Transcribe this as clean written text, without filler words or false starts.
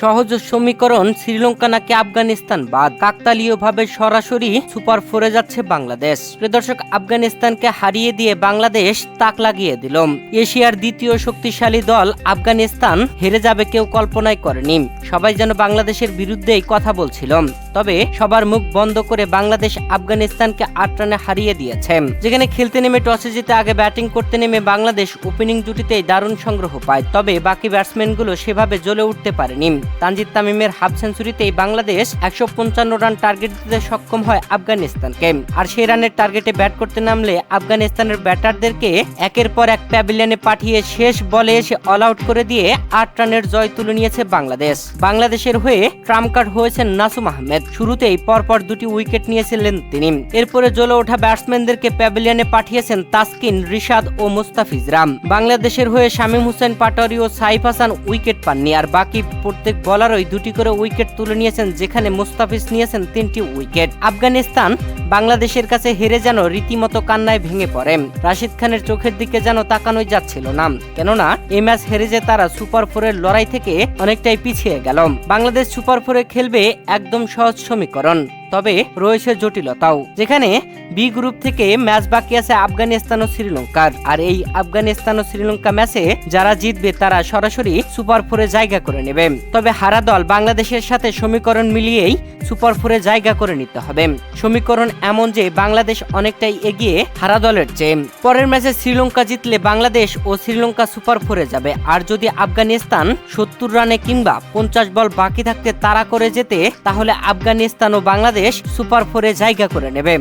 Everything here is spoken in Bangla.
সহজ সমীকরণ, শ্রীলঙ্কা নাকি আফগানিস্তান বাদ, কাকতালীয়ভাবে সরাসরি সুপার ফোরে যাচ্ছে বাংলাদেশ। প্রিয় দর্শক, আফগানিস্তানকে হারিয়ে দিয়ে বাংলাদেশ তাক লাগিয়ে দিল। এশিয়ার দ্বিতীয় শক্তিশালী দল আফগানিস্তান হেরে যাবে কেউ কল্পনাই করেনি। সবাই যেন বাংলাদেশের বিরুদ্ধেই কথা বলছিল। তবে সবার মুখ বন্ধ করে বাংলাদেশ আফগানিস্তানকে 8 রানে হারিয়ে দিয়েছে। যেখানে খেলতে নেমে টসে জিতে আগে ব্যাটিং করতে নেমে বাংলাদেশ ওপেনিং জুটিতেই দারুণ সংগ্রহ পায়। তবে বাকি ব্যাটসম্যানগুলো সেভাবে জ্বলে উঠতে পারেনি। তানজিদ তামিমের হাফ সেঞ্চুরিতেই বাংলাদেশ 155 রান টার্গেট দিতে সক্ষম হয় আফগানিস্তানকে। আর সেই রানের টার্গেটে ব্যাট করতে নামলে আফগানিস্তানের ব্যাটারদেরকে একের পর এক প্যাভিলিয়নে পাঠিয়ে শেষ বলে এসে অল আউট করে দিয়ে 8 রানের জয় তুলে নিয়েছে বাংলাদেশ। বাংলাদেশের হয়ে ট্রাম্প কার্ড হয়েছেন নাসুম আহমেদ। শুরুতেই পরপর 2টি উইকেট নিয়েছিলেন তিনি। এরপরে জ্বলে ওঠা ব্যাটসম্যানদেরকে প্যাভিলিয়নে পাঠিয়েছেন তাসকিন, রিশাদ ও মুস্তাফিজরা। বাংলাদেশের হয়ে শামীম হোসেন পাটোয়ারি ও সাইফ হাসান উইকেট পাননি। আর বাকি প্রত্যেক বলারই 2টি করে উইকেট তুলে নিয়েছেন, যেখানে মুস্তাফিজ নিয়েছেন 3টি উইকেট। আফগানিস্তান বাংলাদেশের কাছে হেরে যেন রীতিমতো কান্নায় ভেঙে পড়ে। রাশিদ খানের চোখের দিকে যেন তাকানোই যাচ্ছিল না, কেননা এই ম্যাচ হেরে যে তারা সুপার ফোরের লড়াই থেকে অনেকটাই পিছিয়ে গেল। বাংলাদেশ সুপার ফোরে খেলবে একদম সহজ সমীকরণ, তবে রয়েছে জটিলতাও। যেখানে বি গ্রুপ থেকে ম্যাচ বাকি আছে আফগানিস্তান ও শ্রীলঙ্কার। আর এই আফগানিস্তান ও শ্রীলঙ্কা ম্যাচে যারা জিতবে তারা সরাসরি সুপার ফোরে জায়গা করে নেবে। তবে হারা দল বাংলাদেশের সাথে সমীকরণ মিলিয়েই সুপার ফোরে জায়গা করে নিতে হবে। সমীকরণ এমন যে বাংলাদেশ অনেকটাই এগিয়ে হারা দলের চেয়ে। পরের ম্যাচে শ্রীলঙ্কা জিতলে বাংলাদেশ ও শ্রীলঙ্কা সুপার ফোরে যাবে। আর যদি আফগানিস্তান 70 রানে কিংবা 50 বল বাকি থাকতে তাড়া করে যেতে, তাহলে আফগানিস্তান ও বাংলাদেশ সুপার ফোরে জায়গা করে নেবে।